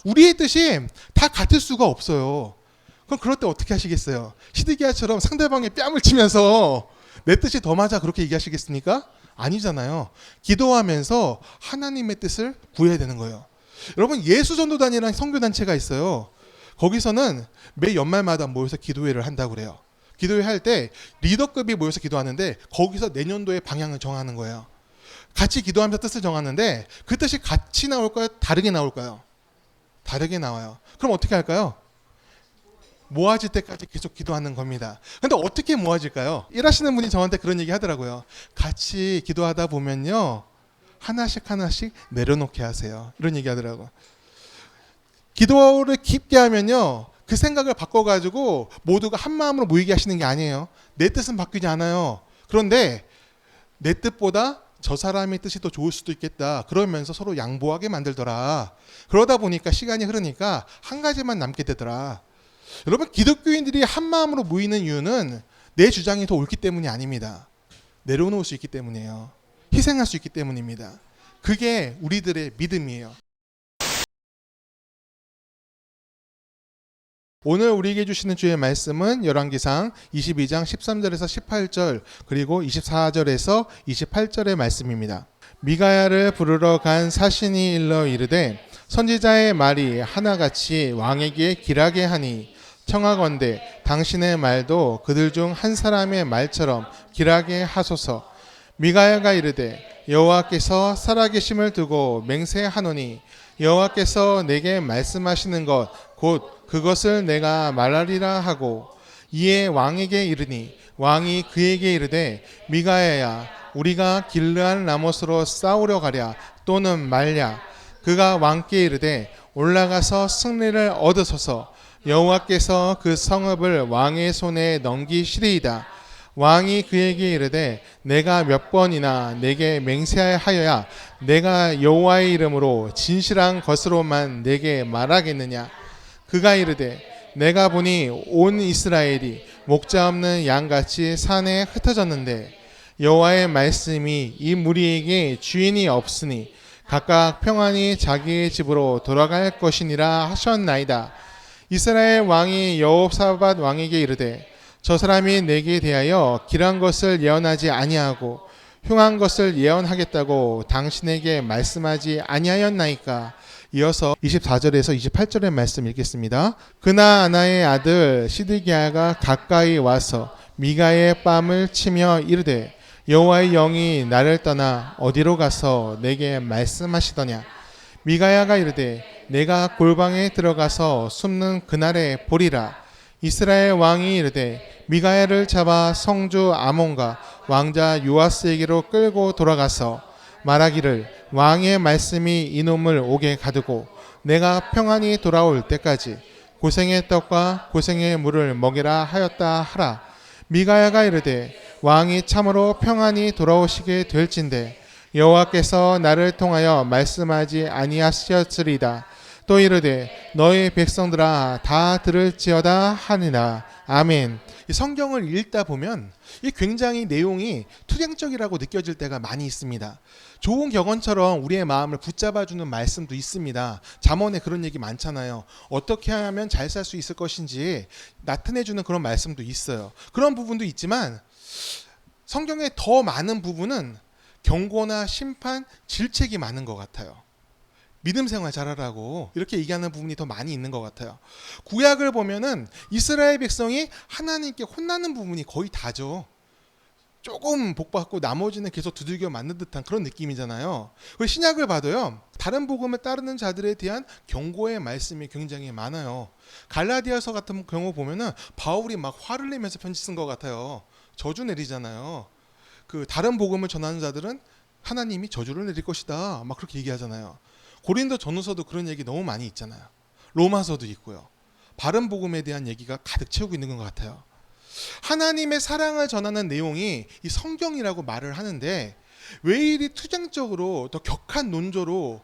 우리의 뜻이 다 같을 수가 없어요. 그럼 그럴 때 어떻게 하시겠어요? 시드기야처럼 상대방의 뺨을 치면서 내 뜻이 더 맞아 그렇게 얘기하시겠습니까? 아니잖아요. 기도하면서 하나님의 뜻을 구해야 되는 거예요. 여러분, 예수전도단이라는 선교단체가 있어요. 거기서는 매 연말마다 모여서 기도회를 한다고 그래요. 기도회 할 때 리더급이 모여서 기도하는데 거기서 내년도의 방향을 정하는 거예요. 같이 기도하면서 뜻을 정하는데 그 뜻이 같이 나올까요? 다르게 나올까요? 다르게 나와요. 그럼 어떻게 할까요? 모아질 때까지 계속 기도하는 겁니다. 근데 어떻게 모아질까요? 일하시는 분이 저한테 그런 얘기 하더라고요. 같이 기도하다 보면요, 하나씩 내려놓게 하세요. 이런 얘기 하더라고요. 기도를 깊게 하면요, 그 생각을 바꿔가지고 모두가 한 마음으로 모이게 하시는 게 아니에요. 내 뜻은 바뀌지 않아요. 그런데 내 뜻보다 저 사람의 뜻이 더 좋을 수도 있겠다. 그러면서 서로 양보하게 만들더라. 그러다 보니까 시간이 흐르니까 한 가지만 남게 되더라. 여러분, 기독교인들이 한 마음으로 모이는 이유는 내 주장이 더 옳기 때문이 아닙니다. 내려놓을 수 있기 때문이에요. 희생할 수 있기 때문입니다. 그게 우리들의 믿음이에요. 오늘 우리에게 주시는 주의 말씀은 열왕기상 22장 13절에서 18절 그리고 24절에서 28절의 말씀입니다. 미가야를 부르러 간 사신이 일러 이르되 선지자의 말이 하나같이 왕에게 길하게 하니 청하건대 당신의 말도 그들 중 한 사람의 말처럼 길하게 하소서. 미가야가 이르되 여호와께서 살아계심을 두고 맹세하노니 여호와께서 내게 말씀하시는 것 곧 그것을 내가 말하리라 하고 이에 왕에게 이르니 왕이 그에게 이르되 미가야야 우리가 길르한 라못으로 싸우려 가랴 또는 말랴. 그가 왕께 이르되 올라가서 승리를 얻으소서. 여호와께서 그 성읍을 왕의 손에 넘기시리이다. 왕이 그에게 이르되 내가 몇 번이나 내게 맹세하여야 내가 여호와의 이름으로 진실한 것으로만 내게 말하겠느냐. 그가 이르되 내가 보니 온 이스라엘이 목자 없는 양같이 산에 흩어졌는데 여호와의 말씀이 이 무리에게 주인이 없으니 각각 평안히 자기의 집으로 돌아갈 것이니라 하셨나이다. 이스라엘 왕이 여호사밧 왕에게 이르되 저 사람이 내게 대하여 길한 것을 예언하지 아니하고 흉한 것을 예언하겠다고 당신에게 말씀하지 아니하였나이까. 이어서 24절에서 28절의 말씀 읽겠습니다. 그나아나의 아들 시드기야가 가까이 와서 미가의 뺨을 치며 이르되 여호와의 영이 나를 떠나 어디로 가서 내게 말씀하시더냐. 미가야가 이르되 내가 골방에 들어가서 숨는 그날에 보리라. 이스라엘 왕이 이르되 미가야를 잡아 성주 아몬과 왕자 요아스에게로 끌고 돌아가서 말하기를 왕의 말씀이 이놈을 옥에 가두고 내가 평안히 돌아올 때까지 고생의 떡과 고생의 물을 먹이라 하였다 하라. 미가야가 이르되 왕이 참으로 평안히 돌아오시게 될진대 여호와께서 나를 통하여 말씀하지 아니하셨으리다. 또 이르되 너희 백성들아 다 들을지어다 하니라. 아멘. 이 성경을 읽다 보면 이 굉장히 내용이 투쟁적이라고 느껴질 때가 많이 있습니다. 좋은 격언처럼 우리의 마음을 붙잡아주는 말씀도 있습니다. 잠언에 그런 얘기 많잖아요. 어떻게 하면 잘 살 수 있을 것인지 나타내주는 그런 말씀도 있어요. 그런 부분도 있지만 성경의 더 많은 부분은 경고나 심판, 질책이 많은 것 같아요. 믿음 생활 잘하라고 이렇게 얘기하는 부분이 더 많이 있는 것 같아요. 구약을 보면은 이스라엘 백성이 하나님께 혼나는 부분이 거의 다죠. 조금 복받고 나머지는 계속 두들겨 맞는 듯한 그런 느낌이잖아요. 그리고 신약을 봐도요, 다른 복음을 따르는 자들에 대한 경고의 말씀이 굉장히 많아요. 갈라디아서 같은 경우 보면은 바울이 막 화를 내면서 편지 쓴 것 같아요. 저주 내리잖아요. 그 다른 복음을 전하는 자들은 하나님이 저주를 내릴 것이다 막 그렇게 얘기하잖아요. 고린도 전후서도 그런 얘기 너무 많이 있잖아요. 로마서도 있고요. 바른 복음에 대한 얘기가 가득 채우고 있는 것 같아요. 하나님의 사랑을 전하는 내용이 이 성경이라고 말을 하는데 왜 이리 투쟁적으로 더 격한 논조로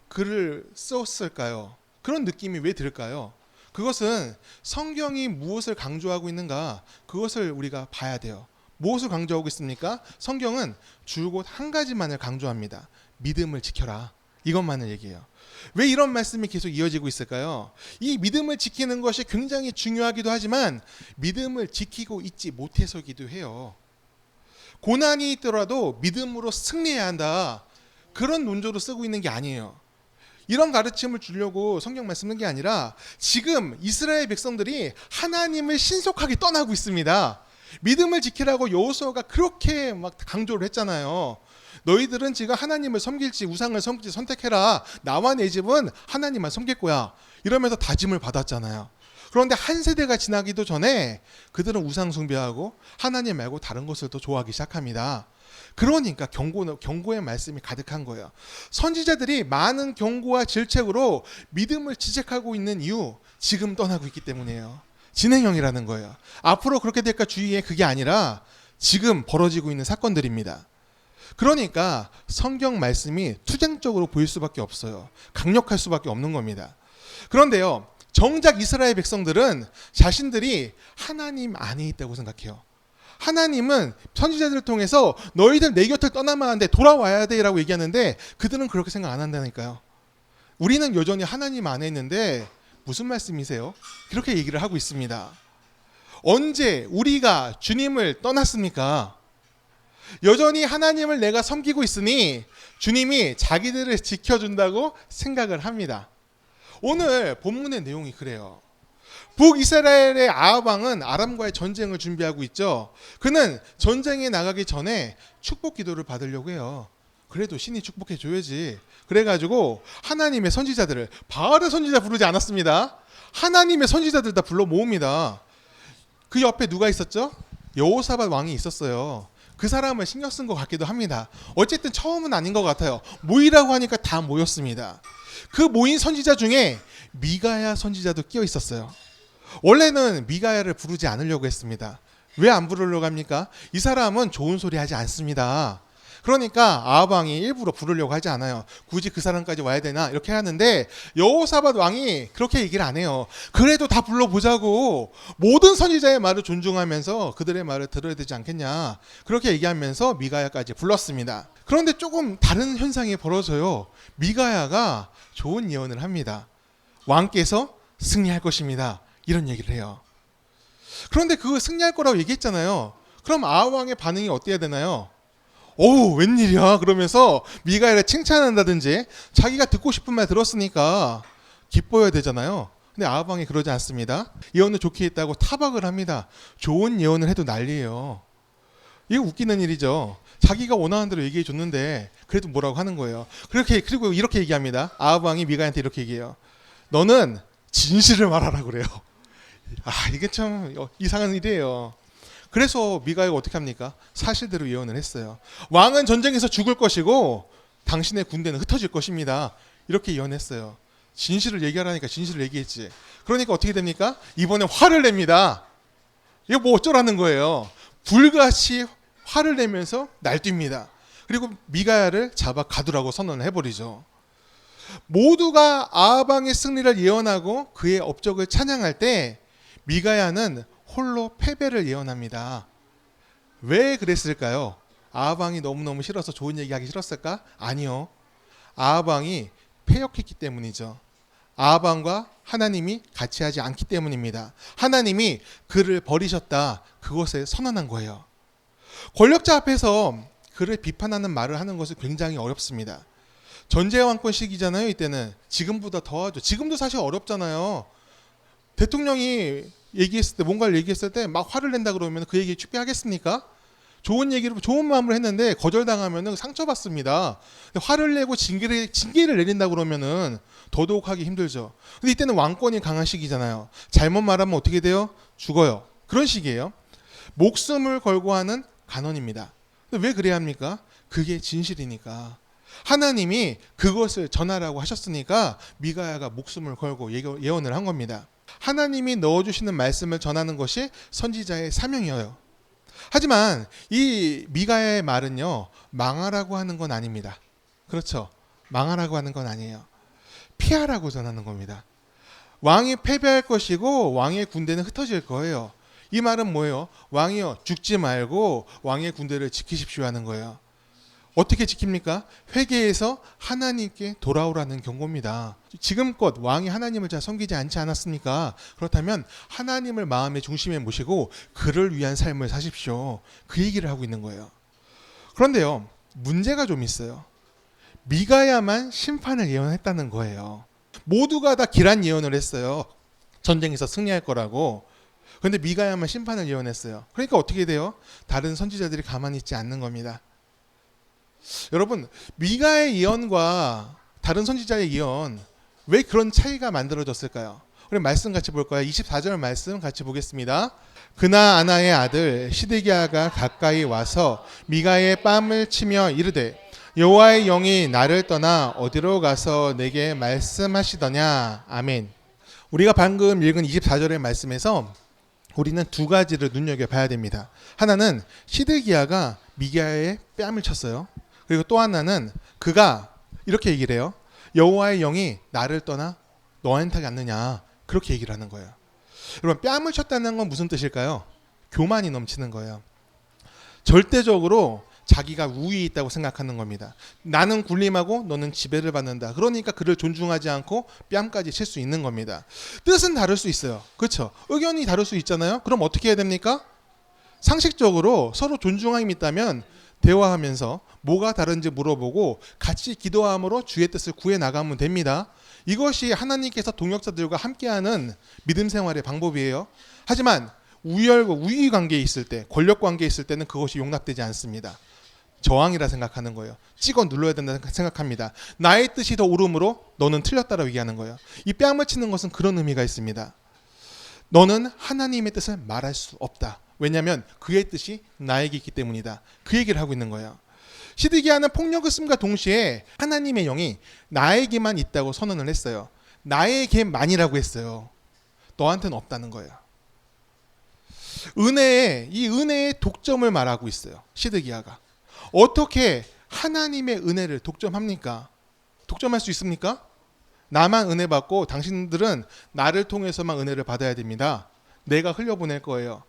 글을 썼을까요? 그런 느낌이 왜 들까요? 그것은 성경이 무엇을 강조하고 있는가, 그것을 우리가 봐야 돼요. 무엇을 강조하고 있습니까? 성경은 줄곧 한 가지만을 강조합니다. 믿음을 지켜라. 이것만을 얘기해요. 왜 이런 말씀이 계속 이어지고 있을까요? 이 믿음을 지키는 것이 굉장히 중요하기도 하지만 믿음을 지키고 있지 못해서기도 해요. 고난이 있더라도 믿음으로 승리해야 한다. 그런 논조로 쓰고 있는 게 아니에요. 이런 가르침을 주려고 성경 말씀은 게 아니라 지금 이스라엘 백성들이 하나님을 신속하게 떠나고 있습니다. 믿음을 지키라고 여호수아가 그렇게 막 강조를 했잖아요. 너희들은 지금 하나님을 섬길지 우상을 섬길지 선택해라. 나와 내 집은 하나님만 섬길 거야. 이러면서 다짐을 받았잖아요. 그런데 한 세대가 지나기도 전에 그들은 우상 숭배하고 하나님 말고 다른 것을 또 좋아하기 시작합니다. 그러니까 경고의 말씀이 가득한 거예요. 선지자들이 많은 경고와 질책으로 믿음을 지적하고 있는 이유, 지금 떠나고 있기 때문이에요. 진행형이라는 거예요. 앞으로 그렇게 될까 주의해, 그게 아니라 지금 벌어지고 있는 사건들입니다. 그러니까 성경 말씀이 투쟁적으로 보일 수밖에 없어요. 강력할 수밖에 없는 겁니다. 그런데요, 정작 이스라엘 백성들은 자신들이 하나님 안에 있다고 생각해요. 하나님은 선지자들을 통해서 너희들 내 곁을 떠나면 안 돼, 돌아와야 돼 라고 얘기하는데 그들은 그렇게 생각 안 한다니까요. 우리는 여전히 하나님 안에 있는데 무슨 말씀이세요? 그렇게 얘기를 하고 있습니다. 언제 우리가 주님을 떠났습니까? 여전히 하나님을 내가 섬기고 있으니 주님이 자기들을 지켜준다고 생각을 합니다. 오늘 본문의 내용이 그래요. 북이스라엘의 아합 왕은 아람과의 전쟁을 준비하고 있죠. 그는 전쟁에 나가기 전에 축복 기도를 받으려고 해요. 그래도 신이 축복해 줘야지. 그래가지고 하나님의 선지자들을, 바알의 선지자 부르지 않았습니다. 하나님의 선지자들 다 불러 모읍니다. 그 옆에 누가 있었죠? 여호사밧 왕이 있었어요. 그 사람을 신경 쓴 것 같기도 합니다. 어쨌든 처음은 아닌 것 같아요. 모이라고 하니까 다 모였습니다. 그 모인 선지자 중에 미가야 선지자도 끼어 있었어요. 원래는 미가야를 부르지 않으려고 했습니다. 왜 안 부르려고 합니까? 이 사람은 좋은 소리 하지 않습니다. 그러니까 아합 왕이 일부러 부르려고 하지 않아요. 굳이 그 사람까지 와야 되나 이렇게 하는데 여호사밧 왕이 그렇게 얘기를 안 해요. 그래도 다 불러보자고, 모든 선지자의 말을 존중하면서 그들의 말을 들어야 되지 않겠냐, 그렇게 얘기하면서 미가야까지 불렀습니다. 그런데 조금 다른 현상이 벌어져요. 미가야가 좋은 예언을 합니다. 왕께서 승리할 것입니다, 이런 얘기를 해요. 그런데 그거 승리할 거라고 얘기했잖아요. 그럼 아합 왕의 반응이 어때야 되나요? 오, 웬일이야 그러면서 미가야를 칭찬한다든지 자기가 듣고 싶은 말 들었으니까 기뻐해야 되잖아요. 근데 아합 왕이 그러지 않습니다. 예언을 좋게 했다고 타박을 합니다. 좋은 예언을 해도 난리예요. 이거 웃기는 일이죠. 자기가 원하는 대로 얘기해 줬는데 그래도 뭐라고 하는 거예요. 그리고 이렇게 얘기합니다. 아합 왕이 미가야한테 이렇게 얘기해요. 너는 진실을 말하라 그래요. 이게 참 이상한 일이에요. 그래서 미가야가 어떻게 합니까? 사실대로 예언을 했어요. 왕은 전쟁에서 죽을 것이고 당신의 군대는 흩어질 것입니다. 이렇게 예언했어요. 진실을 얘기하라니까 진실을 얘기했지. 그러니까 어떻게 됩니까? 이번에 화를 냅니다. 이거 뭐 어쩌라는 거예요. 불같이 화를 내면서 날뜁니다. 그리고 미가야를 잡아 가두라고 선언을 해버리죠. 모두가 아합 왕의 승리를 예언하고 그의 업적을 찬양할 때 미가야는 홀로 패배를 예언합니다. 왜 그랬을까요? 아합 왕이 너무너무 싫어서 좋은 얘기하기 싫었을까? 아니요. 아합 왕이 패역했기 때문이죠. 아합 왕과 하나님이 같이 하지 않기 때문입니다. 하나님이 그를 버리셨다, 그것을 선언한 거예요. 권력자 앞에서 그를 비판하는 말을 하는 것은 굉장히 어렵습니다. 전제왕권 시기잖아요. 이때는 지금보다 더하죠. 지금도 사실 어렵잖아요. 대통령이 얘기했을 때, 뭔가를 얘기했을 때 막 화를 낸다 그러면 그 얘기 쉽게 하겠습니까? 좋은 얘기로 좋은 마음으로 했는데 거절당하면 상처받습니다. 화를 내고 징계를 내린다 그러면은 더더욱 하기 힘들죠. 근데 이때는 왕권이 강한 시기잖아요. 잘못 말하면 어떻게 돼요? 죽어요. 그런 시기예요. 목숨을 걸고 하는 간언입니다. 왜 그래야 합니까? 그게 진실이니까. 하나님이 그것을 전하라고 하셨으니까 미가야가 목숨을 걸고 예언을 한 겁니다. 하나님이 넣어주시는 말씀을 전하는 것이 선지자의 사명이에요. 하지만 이 미가야의 말은요, 망하라고 하는 건 아닙니다. 그렇죠? 망하라고 하는 건 아니에요. 피하라고 전하는 겁니다. 왕이 패배할 것이고 왕의 군대는 흩어질 거예요. 이 말은 뭐예요? 왕이요, 죽지 말고 왕의 군대를 지키십시오 하는 거예요. 어떻게 지킵니까? 회개해서 하나님께 돌아오라는 경고입니다. 지금껏 왕이 하나님을 잘 섬기지 않지 않았습니까? 그렇다면 하나님을 마음의 중심에 모시고 그를 위한 삶을 사십시오. 그 얘기를 하고 있는 거예요. 그런데요, 문제가 좀 있어요. 미가야만 심판을 예언했다는 거예요. 모두가 다 길한 예언을 했어요. 전쟁에서 승리할 거라고. 그런데 미가야만 심판을 예언했어요. 그러니까 어떻게 돼요? 다른 선지자들이 가만히 있지 않는 겁니다. 여러분, 미가의 예언과 다른 선지자의 예언, 왜 그런 차이가 만들어졌을까요? 우리 말씀 같이 볼 거예요. 24절 말씀 같이 보겠습니다. 그나 아나의 아들 시드기야가 가까이 와서 미가의 뺨을 치며 이르되 여호와의 영이 나를 떠나 어디로 가서 내게 말씀하시더냐. 아멘. 우리가 방금 읽은 24절의 말씀에서 우리는 두 가지를 눈여겨봐야 됩니다. 하나는 시드기야가 미가의 뺨을 쳤어요. 그리고 또 하나는 그가 이렇게 얘기를 해요. 여호와의 영이 나를 떠나 너한테 갔느냐. 그렇게 얘기를 하는 거예요. 여러분, 뺨을 쳤다는 건 무슨 뜻일까요? 교만이 넘치는 거예요. 절대적으로 자기가 우위에 있다고 생각하는 겁니다. 나는 군림하고 너는 지배를 받는다. 그러니까 그를 존중하지 않고 뺨까지 칠 수 있는 겁니다. 뜻은 다를 수 있어요. 그렇죠? 의견이 다를 수 있잖아요. 그럼 어떻게 해야 됩니까? 상식적으로 서로 존중함이 있다면 대화하면서 뭐가 다른지 물어보고 같이 기도함으로 주의 뜻을 구해 나가면 됩니다. 이것이 하나님께서 동역자들과 함께하는 믿음 생활의 방법이에요. 하지만 우위 관계에 있을 때, 권력 관계에 있을 때는 그것이 용납되지 않습니다. 저항이라 생각하는 거예요. 찍어 눌러야 된다 생각합니다. 나의 뜻이 더 옳음으로 너는 틀렸다라고 얘기하는 거예요. 이 뺨을 치는 것은 그런 의미가 있습니다. 너는 하나님의 뜻을 말할 수 없다. 왜냐하면 그의 뜻이 나에게 있기 때문이다. 그 얘기를 하고 있는 거예요. 시드기야는 폭력을 쓰임과 동시에 하나님의 영이 나에게만 있다고 선언을 했어요. 나에게만이라고 했어요. 너한테는 없다는 거예요. 이 은혜의 독점을 말하고 있어요. 시드기야가. 어떻게 하나님의 은혜를 독점합니까? 독점할 수 있습니까? 나만 은혜 받고 당신들은 나를 통해서만 은혜를 받아야 됩니다. 내가 흘려보낼 거예요.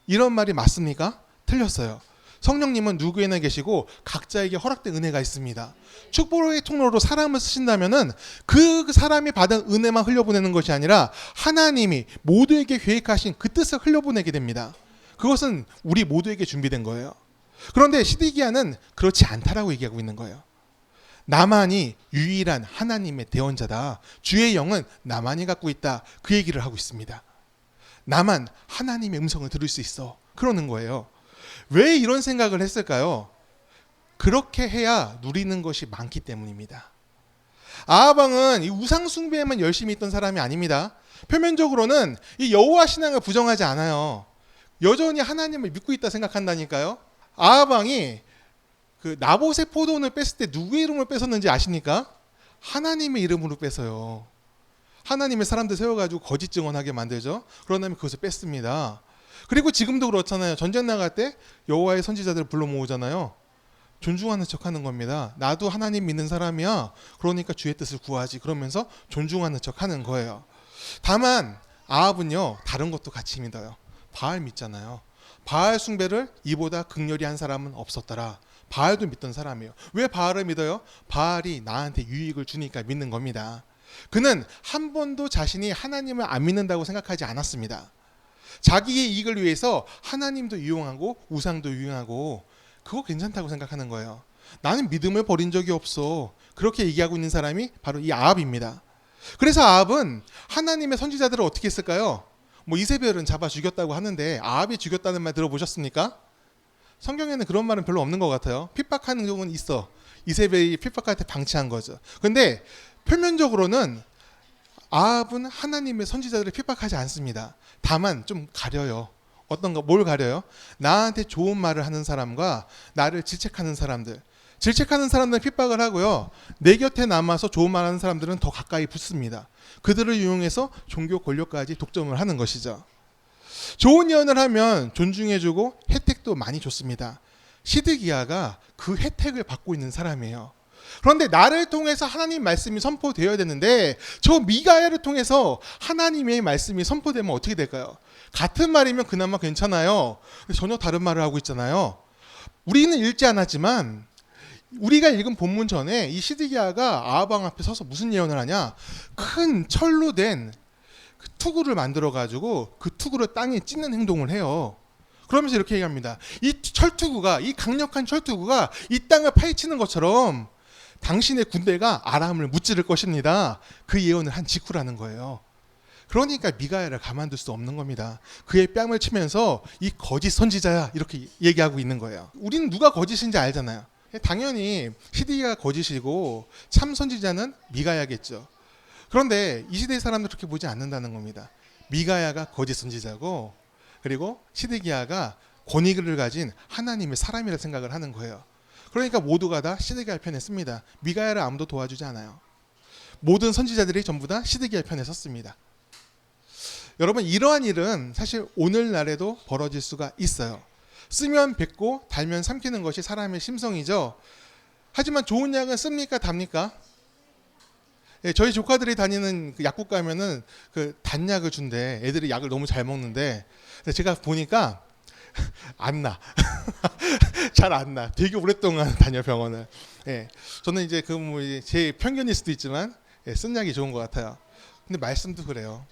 이런 말이 맞습니까? 틀렸어요. 성령님은 누구에나 계시고 각자에게 허락된 은혜가 있습니다. 축복의 통로로 사람을 쓰신다면은 그 사람이 받은 은혜만 흘려보내는 것이 아니라 하나님이 모두에게 계획하신 그 뜻을 흘려보내게 됩니다. 그것은 우리 모두에게 준비된 거예요. 그런데 시드기야는 그렇지 않다라고 얘기하고 있는 거예요. 나만이 유일한 하나님의 대언자다. 주의 영은 나만이 갖고 있다. 그 얘기를 하고 있습니다. 나만 하나님의 음성을 들을 수 있어. 그러는 거예요. 왜 이런 생각을 했을까요? 그렇게 해야 누리는 것이 많기 때문입니다. 아합 왕은 이 우상 숭배에만 열심히 있던 사람이 아닙니다. 표면적으로는 이 여호와 신앙을 부정하지 않아요. 여전히 하나님을 믿고 있다 생각한다니까요. 아합 왕이 그 나봇의 포도원을 뺐을 때 누구의 이름을 뺏었는지 아십니까? 하나님의 이름으로 뺏어요. 하나님의 사람들 세워가지고 거짓 증언하게 만들죠. 그런 다음에 그것을 뺐습니다. 그리고 지금도 그렇잖아요. 전쟁 나갈 때 여호와의 선지자들을 불러 모으잖아요. 존중하는 척하는 겁니다. 나도 하나님 믿는 사람이야. 그러니까 주의 뜻을 구하지. 그러면서 존중하는 척하는 거예요. 다만 아합은요, 다른 것도 같이 믿어요. 바알 믿잖아요. 바알 숭배를 이보다 극렬히 한 사람은 없었더라. 바알도 믿던 사람이에요. 왜 바알을 믿어요? 바알이 나한테 유익을 주니까 믿는 겁니다. 그는 한 번도 자신이 하나님을 안 믿는다고 생각하지 않았습니다. 자기의 이익을 위해서 하나님도 이용하고 우상도 이용하고 그거 괜찮다고 생각하는 거예요. 나는 믿음을 버린 적이 없어. 그렇게 얘기하고 있는 사람이 바로 이 아합입니다. 그래서 아합은 하나님의 선지자들을 어떻게 했을까요? 뭐 이세벨은 잡아 죽였다고 하는데 아합이 죽였다는 말 들어보셨습니까? 성경에는 그런 말은 별로 없는 것 같아요. 핍박하는 경우는 있어. 이세벨이 핍박할 때 방치한 거죠. 근데 표면적으로는 아합은 하나님의 선지자들을 핍박하지 않습니다. 다만 좀 가려요. 어떤 거, 뭘 가려요? 나한테 좋은 말을 하는 사람과 나를 질책하는 사람들. 질책하는 사람들은 핍박을 하고요. 내 곁에 남아서 좋은 말 하는 사람들은 더 가까이 붙습니다. 그들을 이용해서 종교 권력까지 독점을 하는 것이죠. 좋은 예언을 하면 존중해주고 혜택도 많이 줬습니다. 시드기야가 그 혜택을 받고 있는 사람이에요. 그런데 나를 통해서 하나님 말씀이 선포되어야 되는데 저 미가야를 통해서 하나님의 말씀이 선포되면 어떻게 될까요? 같은 말이면 그나마 괜찮아요. 전혀 다른 말을 하고 있잖아요. 우리는 읽지 않았지만 우리가 읽은 본문 전에 이 시드기야가 아합 왕 앞에 서서 무슨 예언을 하냐? 큰 철로 된 그 투구를 만들어 가지고 그 투구를 땅에 찢는 행동을 해요. 그러면서 이렇게 얘기합니다. 이 철투구가, 이 강력한 철투구가 이 땅을 파헤치는 것처럼 당신의 군대가 아람을 무찌를 것입니다. 그 예언을 한 직후라는 거예요. 그러니까 미가야를 가만둘 수 없는 겁니다. 그의 뺨을 치면서 이 거짓 선지자야 이렇게 얘기하고 있는 거예요. 우리는 누가 거짓인지 알잖아요. 당연히 시드기야가 거짓이고 참 선지자는 미가야겠죠. 그런데 이 시대의 사람들 그렇게 보지 않는다는 겁니다. 미가야가 거짓 선지자고 그리고 시드기야가 권위를 가진 하나님의 사람이라 생각을 하는 거예요. 그러니까 모두가 다 시드기야 편에 씁니다. 미가야를 아무도 도와주지 않아요. 모든 선지자들이 전부 다 시드기야 편에 섰습니다. 여러분, 이러한 일은 사실 오늘날에도 벌어질 수가 있어요. 쓰면 뱉고 달면 삼키는 것이 사람의 심성이죠. 하지만 좋은 약은 씁니까 답니까? 예, 저희 조카들이 다니는 그 약국 가면은 그 단약을 준대. 애들이 약을 너무 잘 먹는데 제가 보니까 안 나. 잘 안 나. 되게 오랫동안 다녀 병원을. 예, 저는 이제 그 뭐 제 편견일 수도 있지만 쓴 약이 좋은 것 같아요. 근데 말씀도 그래요.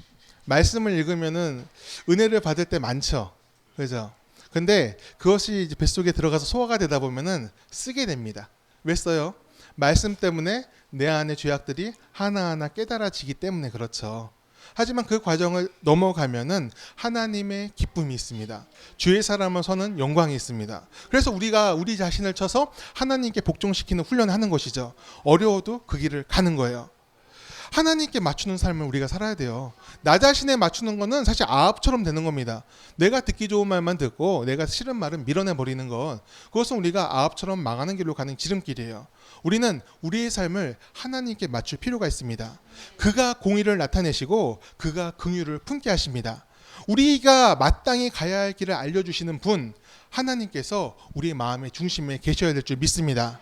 말씀을 읽으면은 은혜를 받을 때 많죠. 그죠? 근데 그것이 이제 뱃속에 들어가서 소화가 되다 보면은 쓰게 됩니다. 왜 써요? 말씀 때문에 내 안의 죄악들이 하나하나 깨달아지기 때문에 그렇죠. 하지만 그 과정을 넘어가면은 하나님의 기쁨이 있습니다. 주의 사람을 서는 영광이 있습니다. 그래서 우리가 우리 자신을 쳐서 하나님께 복종시키는 훈련을 하는 것이죠. 어려워도 그 길을 가는 거예요. 하나님께 맞추는 삶을 우리가 살아야 돼요. 나 자신에 맞추는 거는 사실 아합처럼 되는 겁니다. 내가 듣기 좋은 말만 듣고 내가 싫은 말은 밀어내버리는 것, 그것은 우리가 아합처럼 망하는 길로 가는 지름길이에요. 우리는 우리의 삶을 하나님께 맞출 필요가 있습니다. 그가 공의를 나타내시고 그가 긍휼을 품게 하십니다. 우리가 마땅히 가야 할 길을 알려주시는 분, 하나님께서 우리의 마음의 중심에 계셔야 될 줄 믿습니다.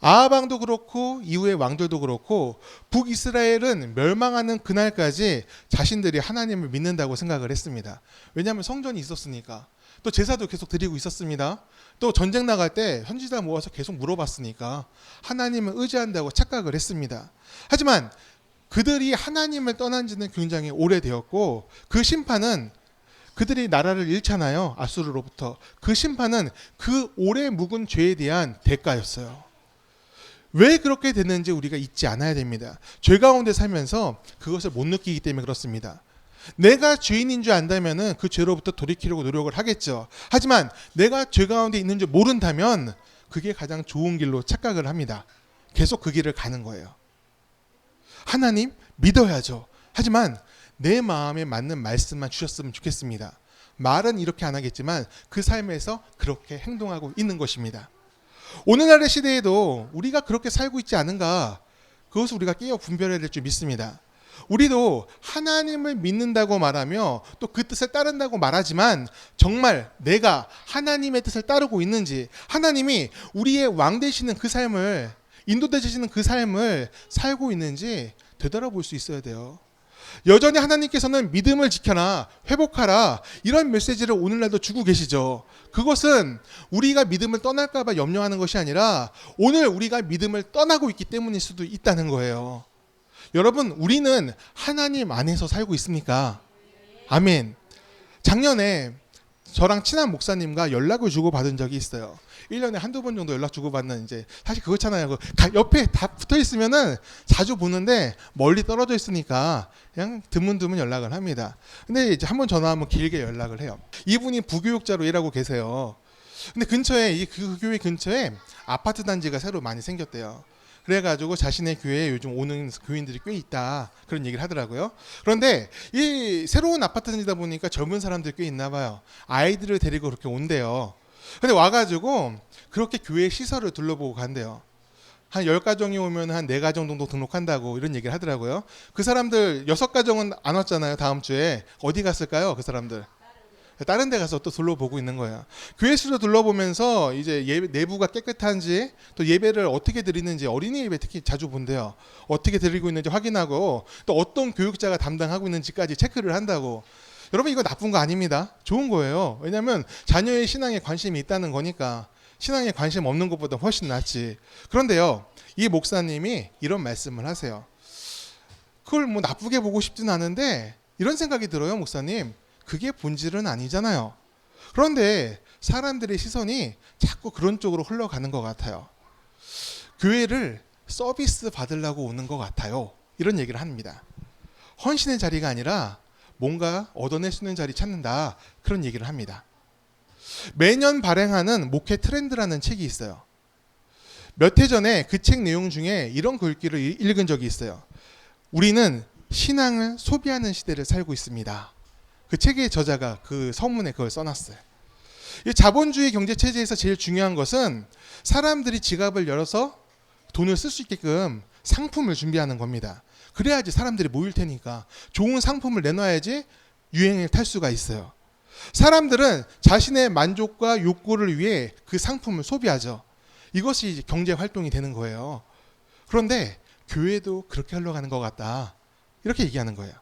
아합 왕도 그렇고 이후의 왕들도 그렇고 북이스라엘은 멸망하는 그날까지 자신들이 하나님을 믿는다고 생각을 했습니다. 왜냐하면 성전이 있었으니까. 또 제사도 계속 드리고 있었습니다. 또 전쟁 나갈 때 선지자 모아서 계속 물어봤으니까 하나님을 의지한다고 착각을 했습니다. 하지만 그들이 하나님을 떠난 지는 굉장히 오래되었고 그 심판은 그들이 나라를 잃잖아요. 아수르로부터. 그 심판은 그 오래 묵은 죄에 대한 대가였어요. 왜 그렇게 됐는지 우리가 잊지 않아야 됩니다. 죄 가운데 살면서 그것을 못 느끼기 때문에 그렇습니다. 내가 죄인인 줄 안다면 그 죄로부터 돌이키려고 노력을 하겠죠. 하지만 내가 죄 가운데 있는 줄 모른다면 그게 가장 좋은 길로 착각을 합니다. 계속 그 길을 가는 거예요. 하나님 믿어야죠. 하지만 내 마음에 맞는 말씀만 주셨으면 좋겠습니다. 말은 이렇게 안 하겠지만 그 삶에서 그렇게 행동하고 있는 것입니다. 오늘날의 시대에도 우리가 그렇게 살고 있지 않은가, 그것을 우리가 깨어 분별해야 될 줄 믿습니다. 우리도 하나님을 믿는다고 말하며 또 그 뜻을 따른다고 말하지만 정말 내가 하나님의 뜻을 따르고 있는지, 하나님이 우리의 왕 되시는 그 삶을, 인도되시는 그 삶을 살고 있는지 되돌아볼 수 있어야 돼요. 여전히 하나님께서는 믿음을 지켜라, 회복하라, 이런 메시지를 오늘날도 주고 계시죠. 그것은 우리가 믿음을 떠날까 봐 염려하는 것이 아니라 오늘 우리가 믿음을 떠나고 있기 때문일 수도 있다는 거예요. 여러분, 우리는 하나님 안에서 살고 있습니까? 아멘. 작년에 저랑 친한 목사님과 연락을 주고받은 적이 있어요. 1년에 한두 번 정도 연락 주고받는, 이제 사실 그렇잖아요. 옆에 다 붙어 있으면은 자주 보는데 멀리 떨어져 있으니까 그냥 드문드문 연락을 합니다. 근데 이제 한번 전화하면 길게 연락을 해요. 이분이 부교육자로 일하고 계세요. 근데 근처에, 그 교회 근처에 아파트 단지가 새로 많이 생겼대요. 그래가지고 자신의 교회에 요즘 오는 교인들이 꽤 있다, 그런 얘기를 하더라고요. 그런데 이 새로운 아파트 단지다 보니까 젊은 사람들이 꽤 있나 봐요. 아이들을 데리고 그렇게 온대요. 근데 와가지고 그렇게 교회 시설을 둘러보고 간대요. 한 10가정이 오면 한 4가정 정도 등록한다고 이런 얘기를 하더라고요. 그 사람들 6가정은 안 왔잖아요. 다음 주에 어디 갔을까요? 그 사람들 다른 데 가서 또 둘러보고 있는 거예요. 교회수를 둘러보면서 이제 예배, 내부가 깨끗한지, 또 예배를 어떻게 드리는지, 어린이 예배 특히 자주 본대요. 어떻게 드리고 있는지 확인하고 또 어떤 교육자가 담당하고 있는지까지 체크를 한다고. 여러분, 이거 나쁜 거 아닙니다. 좋은 거예요. 왜냐하면 자녀의 신앙에 관심이 있다는 거니까. 신앙에 관심 없는 것보다 훨씬 낫지. 그런데요, 이 목사님이 이런 말씀을 하세요. 그걸 뭐 나쁘게 보고 싶진 않은데 이런 생각이 들어요, 목사님. 그게 본질은 아니잖아요. 그런데 사람들의 시선이 자꾸 그런 쪽으로 흘러가는 것 같아요. 교회를 서비스 받으려고 오는 것 같아요. 이런 얘기를 합니다. 헌신의 자리가 아니라 뭔가 얻어낼 수 있는 자리 찾는다. 그런 얘기를 합니다. 매년 발행하는 목회 트렌드라는 책이 있어요. 몇 해 전에 그 책 내용 중에 이런 글귀를 읽은 적이 있어요. 우리는 신앙을 소비하는 시대를 살고 있습니다. 그 책의 저자가 그 서문에 그걸 써놨어요. 이 자본주의 경제체제에서 제일 중요한 것은 사람들이 지갑을 열어서 돈을 쓸 수 있게끔 상품을 준비하는 겁니다. 그래야지 사람들이 모일 테니까 좋은 상품을 내놔야지 유행을 탈 수가 있어요. 사람들은 자신의 만족과 욕구를 위해 그 상품을 소비하죠. 이것이 이제 경제 활동이 되는 거예요. 그런데 교회도 그렇게 흘러가는 것 같다. 이렇게 얘기하는 거예요.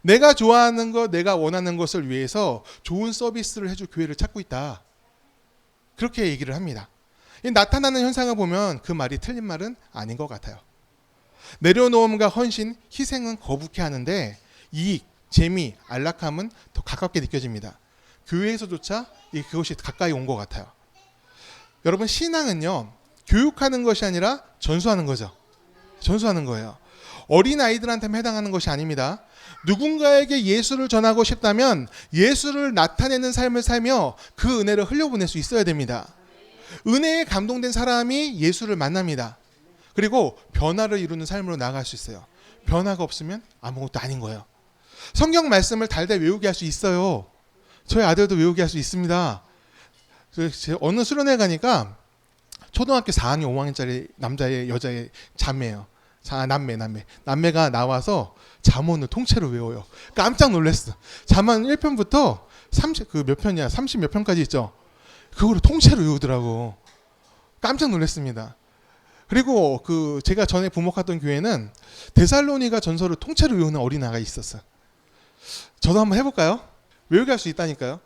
내가 좋아하는 것, 내가 원하는 것을 위해서 좋은 서비스를 해줄 교회를 찾고 있다. 그렇게 얘기를 합니다. 이 나타나는 현상을 보면 그 말이 틀린 말은 아닌 것 같아요. 내려놓음과 헌신, 희생은 거북해 하는데 이익, 재미, 안락함은 더 가깝게 느껴집니다. 교회에서조차 그것이 가까이 온 것 같아요. 여러분, 신앙은요, 교육하는 것이 아니라 전수하는 거죠. 전수하는 거예요. 어린 아이들한테만 해당하는 것이 아닙니다. 누군가에게 예수를 전하고 싶다면 예수를 나타내는 삶을 살며 그 은혜를 흘려보낼 수 있어야 됩니다. 은혜에 감동된 사람이 예수를 만납니다. 그리고 변화를 이루는 삶으로 나아갈 수 있어요. 변화가 없으면 아무것도 아닌 거예요. 성경 말씀을 달달 외우게 할 수 있어요. 저희 아들도 외우게 할 수 있습니다. 어느 수련회 가니까 초등학교 4학년 5학년짜리 남자의 여자의 자매예요. 남매가 나와서 잠언을 통째로 외워요. 깜짝 놀랐어. 잠언 1편부터 30 몇 편까지 있죠. 그거를 통째로 외우더라고. 깜짝 놀랐습니다. 그리고 제가 전에 부목했던 교회는 데살로니가 전서를 통째로 외우는 어린아이가 있었어요. 저도 한번 해볼까요? 외우게 할 수 있다니까요.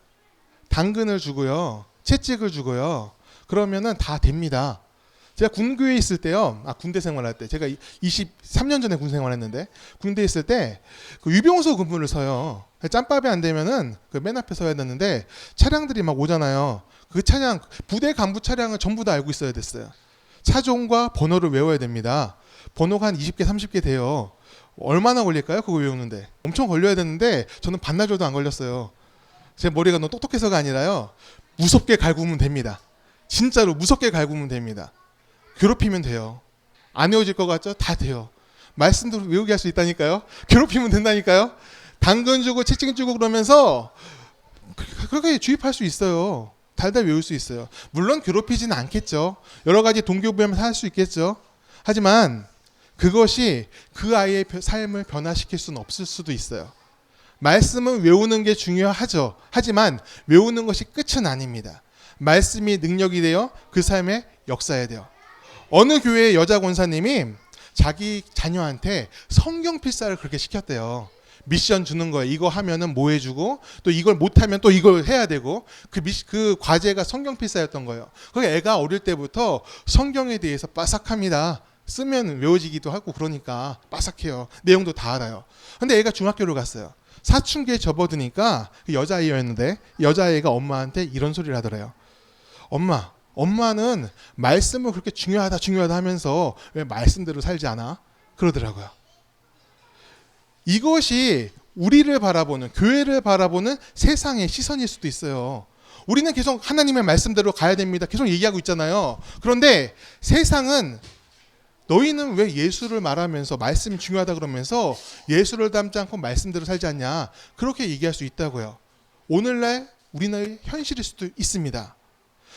당근을 주고요, 채찍을 주고요. 그러면은 다 됩니다. 제가 군교에 있을 때요, 군대 생활할 때, 제가 23년 전에 군 생활했는데, 군대에 있을 때, 유병소 근무를 서요. 짬밥이 안 되면은 맨 앞에 서야 되는데, 차량들이 막 오잖아요. 그 차량, 부대 간부 차량을 전부 다 알고 있어야 됐어요. 차종과 번호를 외워야 됩니다. 번호가 한 20개, 30개 돼요. 얼마나 걸릴까요? 그거 외우는데. 엄청 걸려야 되는데, 저는 반나절도 안 걸렸어요. 제 머리가 너무 똑똑해서가 아니라요, 무섭게 갈구면 됩니다. 진짜로 무섭게 갈구면 됩니다. 괴롭히면 돼요. 안 외워질 것 같죠? 다 돼요. 말씀도 외우게 할 수 있다니까요. 괴롭히면 된다니까요. 당근 주고 채찍 주고 그러면서 그렇게 주입할 수 있어요. 달달 외울 수 있어요. 물론 괴롭히지는 않겠죠. 여러 가지 동교부하면서 할 수 있겠죠. 하지만 그것이 그 아이의 삶을 변화시킬 수는 없을 수도 있어요. 말씀은 외우는 게 중요하죠. 하지만 외우는 것이 끝은 아닙니다. 말씀이 능력이 되어 그 삶에 역사해야 돼요. 어느 교회의 여자 권사님이 자기 자녀한테 성경 필사를 그렇게 시켰대요. 미션 주는 거예요. 이거 하면은 뭐 해주고, 또 이걸 못하면 또 이걸 해야 되고, 그 과제가 성경 필사였던 거예요. 그 애가 어릴 때부터 성경에 대해서 빠삭합니다. 쓰면 외워지기도 하고 그러니까 빠삭해요. 내용도 다 알아요. 근데 애가 중학교를 갔어요. 사춘기에 접어드니까 여자아이였는데 여자아이가 엄마한테 이런 소리를 하더래요. 엄마는 말씀을 그렇게 중요하다 하면서 왜 말씀대로 살지 않아? 그러더라고요. 이것이 우리를 바라보는, 교회를 바라보는 세상의 시선일 수도 있어요. 우리는 계속 하나님의 말씀대로 가야 됩니다. 계속 얘기하고 있잖아요. 그런데 세상은 너희는 왜 예수를 말하면서 말씀이 중요하다 그러면서 예수를 닮지 않고 말씀대로 살지 않냐? 그렇게 얘기할 수 있다고요. 오늘날 우리나라의 현실일 수도 있습니다.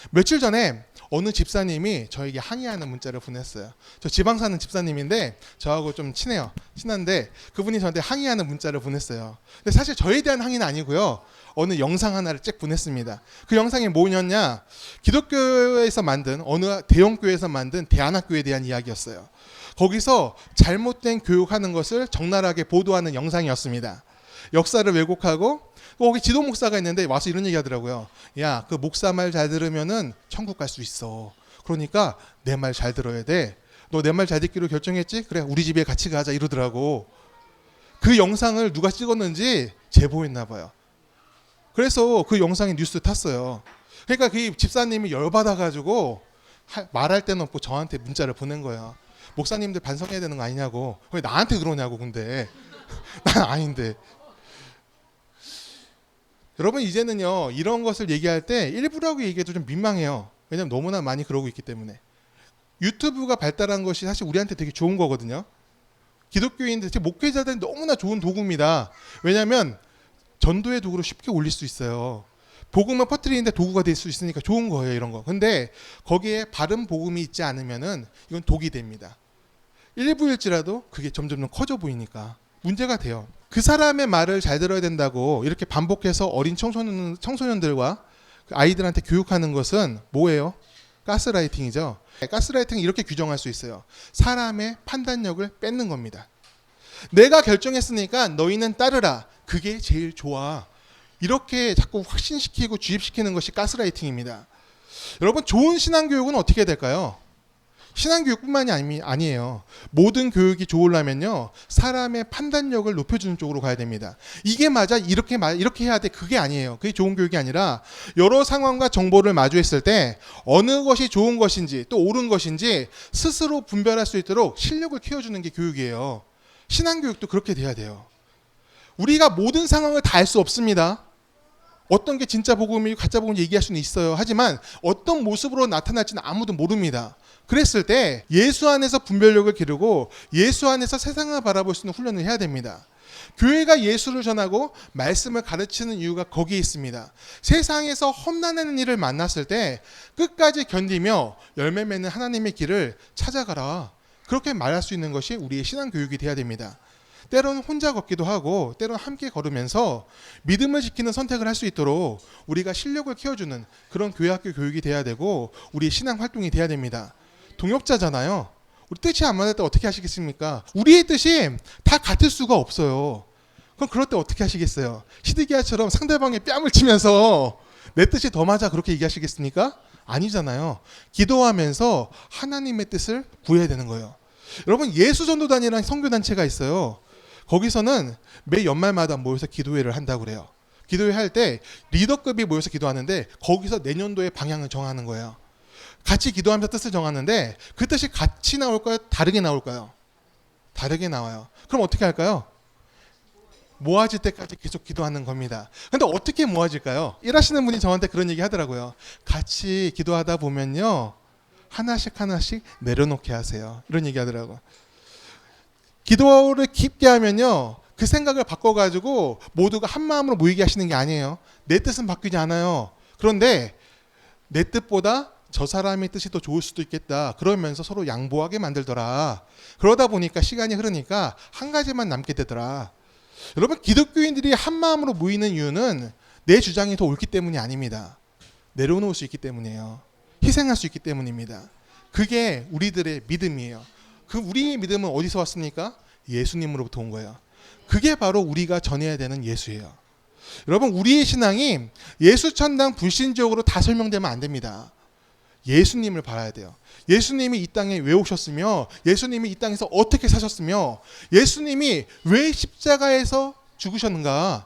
며칠 전에 어느 집사님이 저에게 항의하는 문자를 보냈어요. 저 지방 사는 집사님인데 저하고 좀 친한데 그분이 저한테 항의하는 문자를 보냈어요. 근데 사실 저에 대한 항의는 아니고요. 어느 영상 하나를 쭉 보냈습니다. 그 영상이 뭐였냐? 기독교에서 만든, 어느 대형교회에서 만든 대안학교에 대한 이야기였어요. 거기서 잘못된 교육하는 것을 적나라하게 보도하는 영상이었습니다. 역사를 왜곡하고 거기 지도 목사가 있는데 와서 이런 얘기 하더라고요. 야, 그 목사 말 잘 들으면은 천국 갈 수 있어. 그러니까 내 말 잘 들어야 돼. 너 내 말 잘 듣기로 결정했지? 그래, 우리 집에 같이 가자 이러더라고. 그 영상을 누가 찍었는지 제보했나 봐요. 그래서 그 영상이 뉴스 탔어요. 그러니까 그 집사님이 열받아가지고 말할 데는 없고 저한테 문자를 보낸 거예요. 목사님들 반성해야 되는 거 아니냐고. 왜 나한테 그러냐고. 근데 난 아닌데. 여러분 이제는요 이런 것을 얘기할 때 일부라고 얘기해도 좀 민망해요. 왜냐면 너무나 많이 그러고 있기 때문에. 유튜브가 발달한 것이 사실 우리한테 되게 좋은 거거든요. 기독교인들, 특히 목회자들은 너무나 좋은 도구입니다. 왜냐하면 전도의 도구로 쉽게 올릴 수 있어요. 복음을 퍼뜨리는데 도구가 될 수 있으니까 좋은 거예요, 이런 거. 근데 거기에 바른 복음이 있지 않으면은 이건 독이 됩니다. 일부일지라도 그게 점점 커져 보이니까 문제가 돼요. 그 사람의 말을 잘 들어야 된다고 이렇게 반복해서 어린 청소년들과 아이들한테 교육하는 것은 뭐예요? 가스라이팅이죠. 가스라이팅은 이렇게 규정할 수 있어요. 사람의 판단력을 뺏는 겁니다. 내가 결정했으니까 너희는 따르라. 그게 제일 좋아. 이렇게 자꾸 확신시키고 주입시키는 것이 가스라이팅입니다. 여러분 좋은 신앙교육은 어떻게 될까요? 신앙교육뿐만이 아니에요. 모든 교육이 좋으려면요 사람의 판단력을 높여주는 쪽으로 가야 됩니다. 이게 맞아 이렇게 해야 돼 그게 아니에요. 그게 좋은 교육이 아니라 여러 상황과 정보를 마주했을 때 어느 것이 좋은 것인지 또 옳은 것인지 스스로 분별할 수 있도록 실력을 키워주는 게 교육이에요. 신앙교육도 그렇게 돼야 돼요. 우리가 모든 상황을 다 알 수 없습니다. 어떤 게 진짜 복음이고 가짜 복음인지 얘기할 수는 있어요. 하지만 어떤 모습으로 나타날지는 아무도 모릅니다. 그랬을 때 예수 안에서 분별력을 기르고 예수 안에서 세상을 바라볼 수 있는 훈련을 해야 됩니다. 교회가 예수를 전하고 말씀을 가르치는 이유가 거기에 있습니다. 세상에서 험난한 일을 만났을 때 끝까지 견디며 열매 맺는 하나님의 길을 찾아가라. 그렇게 말할 수 있는 것이 우리의 신앙교육이 돼야 됩니다. 때로는 혼자 걷기도 하고 때로는 함께 걸으면서 믿음을 지키는 선택을 할 수 있도록 우리가 실력을 키워주는 그런 교회학교 교육이 돼야 되고 우리의 신앙 활동이 돼야 됩니다. 동역자잖아요. 우리 뜻이 안 맞을 때 어떻게 하시겠습니까? 우리의 뜻이 다 같을 수가 없어요. 그럼 그럴 때 어떻게 하시겠어요? 시드기야처럼 상대방의 뺨을 치면서 내 뜻이 더 맞아 그렇게 얘기하시겠습니까? 아니잖아요. 기도하면서 하나님의 뜻을 구해야 되는 거예요. 여러분 예수전도단이라는 선교단체가 있어요. 거기서는 매 연말마다 모여서 기도회를 한다고 그래요. 기도회 할 때 리더급이 모여서 기도하는데 거기서 내년도의 방향을 정하는 거예요. 같이 기도하면서 뜻을 정하는데 그 뜻이 같이 나올까요? 다르게 나올까요? 다르게 나와요. 그럼 어떻게 할까요? 모아질 때까지 계속 기도하는 겁니다. 근데 어떻게 모아질까요? 일하시는 분이 저한테 그런 얘기 하더라고요. 같이 기도하다 보면요 하나씩 내려놓게 하세요. 이런 얘기 하더라고요. 기도를 깊게 하면요 그 생각을 바꿔가지고 모두가 한 마음으로 모이게 하시는 게 아니에요. 내 뜻은 바뀌지 않아요. 그런데 내 뜻보다 저 사람의 뜻이 더 좋을 수도 있겠다. 그러면서 서로 양보하게 만들더라. 그러다 보니까 시간이 흐르니까 한 가지만 남게 되더라. 여러분 기독교인들이 한 마음으로 모이는 이유는 내 주장이 더 옳기 때문이 아닙니다. 내려놓을 수 있기 때문이에요. 희생할 수 있기 때문입니다. 그게 우리들의 믿음이에요. 그 우리의 믿음은 어디서 왔습니까? 예수님으로부터 온 거예요. 그게 바로 우리가 전해야 되는 예수예요. 여러분 우리의 신앙이 예수천당 불신적으로 다 설명되면 안 됩니다. 예수님을 바라야 돼요. 예수님이 이 땅에 왜 오셨으며 예수님이 이 땅에서 어떻게 사셨으며 예수님이 왜 십자가에서 죽으셨는가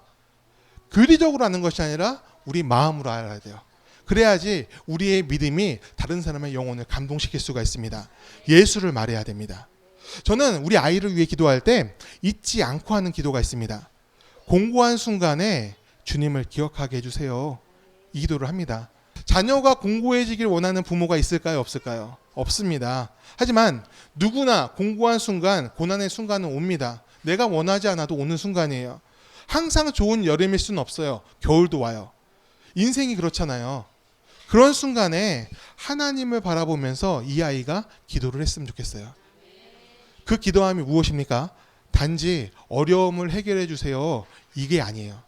교리적으로 아는 것이 아니라 우리 마음으로 알아야 돼요. 그래야지 우리의 믿음이 다른 사람의 영혼을 감동시킬 수가 있습니다. 예수를 말해야 됩니다. 저는 우리 아이를 위해 기도할 때 잊지 않고 하는 기도가 있습니다. 공고한 순간에 주님을 기억하게 해주세요. 이 기도를 합니다. 자녀가 공고해지길 원하는 부모가 있을까요? 없을까요? 없습니다. 하지만 누구나 공고한 순간, 고난의 순간은 옵니다. 내가 원하지 않아도 오는 순간이에요. 항상 좋은 여름일 수는 없어요. 겨울도 와요. 인생이 그렇잖아요. 그런 순간에 하나님을 바라보면서 이 아이가 기도를 했으면 좋겠어요. 그 기도함이 무엇입니까? 단지 어려움을 해결해 주세요. 이게 아니에요.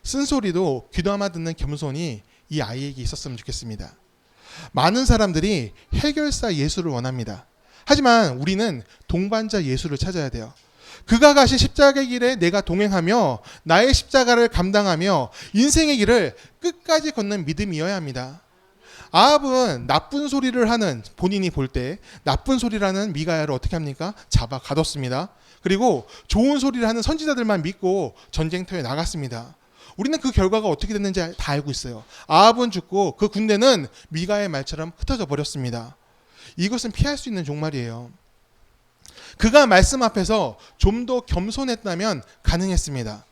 쓴소리도 귀담아 듣는 겸손이 이 아이에게 있었으면 좋겠습니다. 많은 사람들이 해결사 예수를 원합니다. 하지만 우리는 동반자 예수를 찾아야 돼요. 그가 가신 십자가의 길에 내가 동행하며 나의 십자가를 감당하며 인생의 길을 끝까지 걷는 믿음이어야 합니다. 아합은 나쁜 소리를 하는, 본인이 볼 때 나쁜 소리라는 미가야를 어떻게 합니까? 잡아 가뒀습니다. 그리고 좋은 소리를 하는 선지자들만 믿고 전쟁터에 나갔습니다. 우리는 그 결과가 어떻게 됐는지 다 알고 있어요. 아합은 죽고 그 군대는 미가의 말처럼 흩어져 버렸습니다. 이것은 피할 수 있는 종말이에요. 그가 말씀 앞에서 좀 더 겸손했다면 가능했습니다.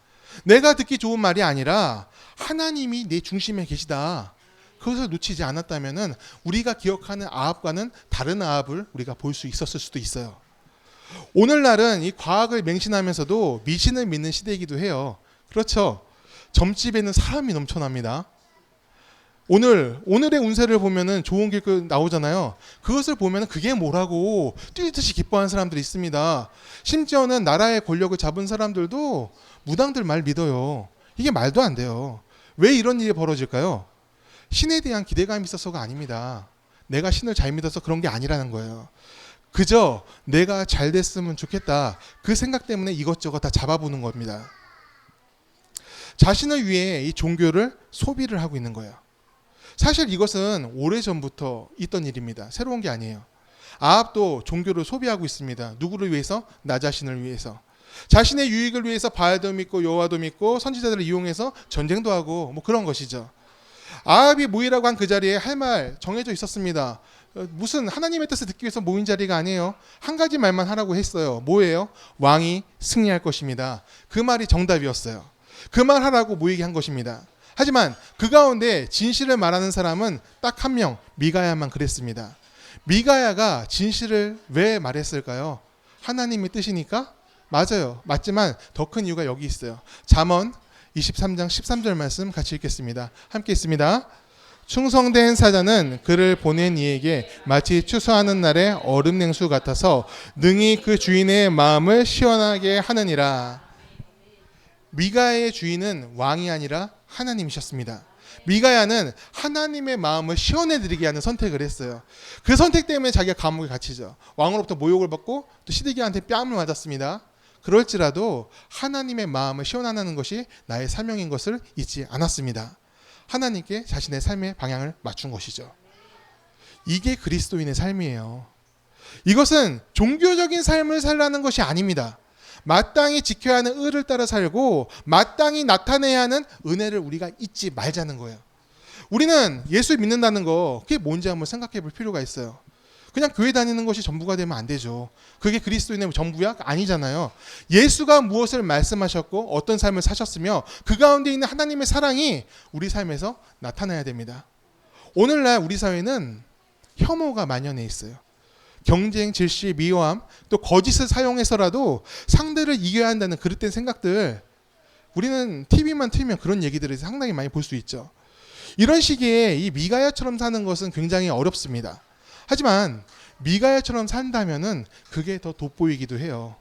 내가 듣기 좋은 말이 아니라 하나님이 내 중심에 계시다. 그것을 놓치지 않았다면 우리가 기억하는 아합과는 다른 아합을 우리가 볼 수 있었을 수도 있어요. 오늘날은 이 과학을 맹신하면서도 미신을 믿는 시대이기도 해요. 그렇죠. 점집에는 사람이 넘쳐납니다. 오늘의 운세를 보면은 좋은 길 나오잖아요. 그것을 보면은 그게 뭐라고 뛰듯이 기뻐하는 사람들이 있습니다. 심지어는 나라의 권력을 잡은 사람들도 무당들 말 믿어요. 이게 말도 안 돼요. 왜 이런 일이 벌어질까요? 신에 대한 기대감이 있어서가 아닙니다. 내가 신을 잘 믿어서 그런 게 아니라는 거예요. 그저 내가 잘 됐으면 좋겠다. 그 생각 때문에 이것저것 다 잡아보는 겁니다. 자신을 위해 이 종교를 소비를 하고 있는 거예요. 사실 이것은 오래전부터 있던 일입니다. 새로운 게 아니에요. 아합도 종교를 소비하고 있습니다. 누구를 위해서? 나 자신을 위해서. 자신의 유익을 위해서 바알도 믿고 여호와도 믿고 선지자들을 이용해서 전쟁도 하고 뭐 그런 것이죠. 아합이 모이라고 한 그 자리에 할 말 정해져 있었습니다. 무슨 하나님의 뜻을 듣기 위해서 모인 자리가 아니에요. 한 가지 말만 하라고 했어요. 뭐예요? 왕이 승리할 것입니다. 그 말이 정답이었어요. 그 말 하라고 모이게 한 것입니다. 하지만 그 가운데 진실을 말하는 사람은 딱 한 명, 미가야만 그랬습니다. 미가야가 진실을 왜 말했을까요? 하나님의 뜻이니까? 맞아요. 맞지만 더 큰 이유가 여기 있어요. 잠언 23장 13절 말씀 같이 읽겠습니다. 함께 있습니다. 충성된 사자는 그를 보낸 이에게 마치 추수하는 날의 얼음 냉수 같아서 능히 그 주인의 마음을 시원하게 하느니라. 미가야의 주인은 왕이 아니라 하나님이셨습니다. 미가야는 하나님의 마음을 시원해드리게 하는 선택을 했어요. 그 선택 때문에 자기가 감옥에 갇히죠. 왕으로부터 모욕을 받고 또 시드기야한테 뺨을 맞았습니다. 그럴지라도 하나님의 마음을 시원하는 것이 나의 사명인 것을 잊지 않았습니다. 하나님께 자신의 삶의 방향을 맞춘 것이죠. 이게 그리스도인의 삶이에요. 이것은 종교적인 삶을 살라는 것이 아닙니다. 마땅히 지켜야 하는 의를 따라 살고 마땅히 나타내야 하는 은혜를 우리가 잊지 말자는 거예요. 우리는 예수 믿는다는 거 그게 뭔지 한번 생각해 볼 필요가 있어요. 그냥 교회 다니는 것이 전부가 되면 안 되죠. 그게 그리스도인의 전부야? 아니잖아요. 예수가 무엇을 말씀하셨고 어떤 삶을 사셨으며 그 가운데 있는 하나님의 사랑이 우리 삶에서 나타나야 됩니다. 오늘날 우리 사회는 혐오가 만연해 있어요. 경쟁, 질시, 미워함, 또 거짓을 사용해서라도 상대를 이겨야 한다는 그릇된 생각들, 우리는 TV만 틀면 그런 얘기들을 상당히 많이 볼 수 있죠. 이런 시기에 이 미가야처럼 사는 것은 굉장히 어렵습니다. 하지만 미가야처럼 산다면은 그게 더 돋보이기도 해요.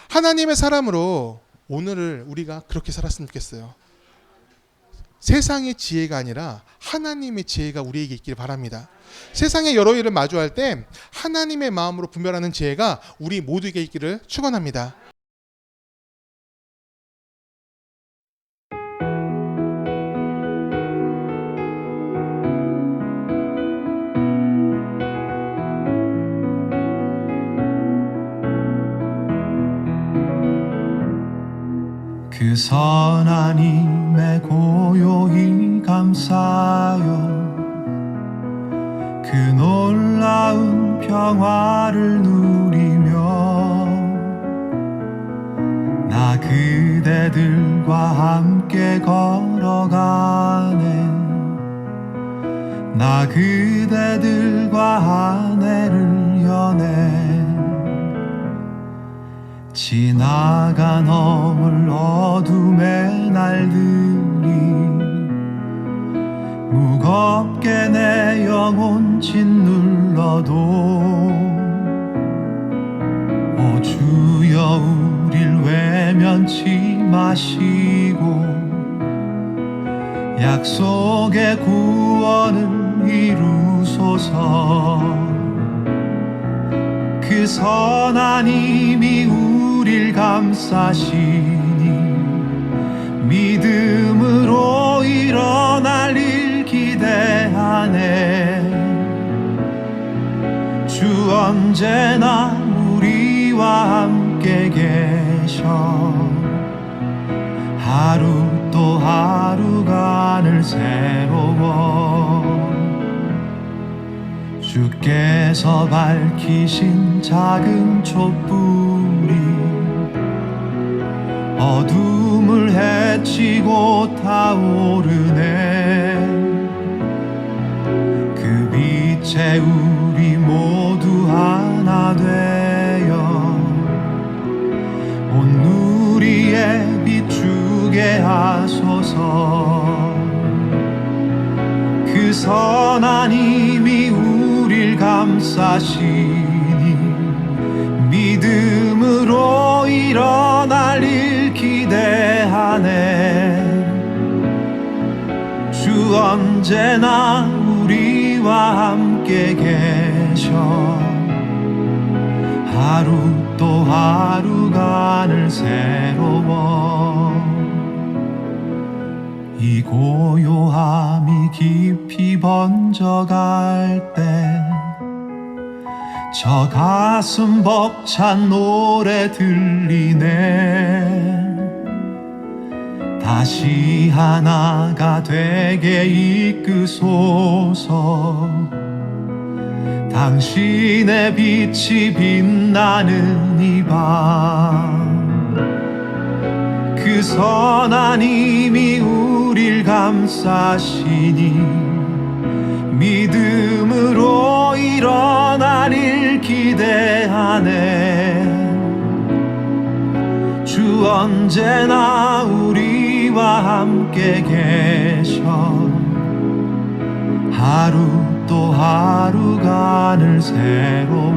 하나님의 사람으로 오늘을 우리가 그렇게 살았으면 좋겠어요. 세상의 지혜가 아니라 하나님의 지혜가 우리에게 있기를 바랍니다. 세상의 여러 일을 마주할 때 하나님의 마음으로 분별하는 지혜가 우리 모두에게 있기를 축원합니다. 그 선한 힘에 고요히 감사하여 그 놀라운 평화를 누리며 나 그대들과 함께 걸어가네. 나 그대들과 아내를 여네. 지나간 어물 어둠의 날들이 무겁게 내 영혼 짓눌러도 오 주여 우릴 외면치 마시고 약속의 구원을 이루소서. 그 선한 힘이 우릴 감싸시니 믿음으로 일어날 일 기대하네. 주 언제나 우리와 함께 계셔 하루 또 하루가 늘 새로워. 주께서 밝히신 작은 촛불이 어둠을 헤치고 타오르네. 그 빛에 우리 모두 하나 되어 온 누리에 비추게 하소서. 그 선한 힘이 우릴 감싸시니 믿음으로 일어날 일 기대하네. 주 언제나 우리와 함께 계셔 하루 또 하루가 늘 새로워. 이 고요함이 깊이 번져갈 때 저 가슴 벅찬 노래 들리네. 다시 하나가 되게 이끄소서. 당신의 빛이 빛나는 이 밤 그 선한 힘이 우릴 감싸시니 믿음으로 일어날 일 기대하네. 주 언제나 우리와 함께 계셔 하루 또 하루가 늘 새로워.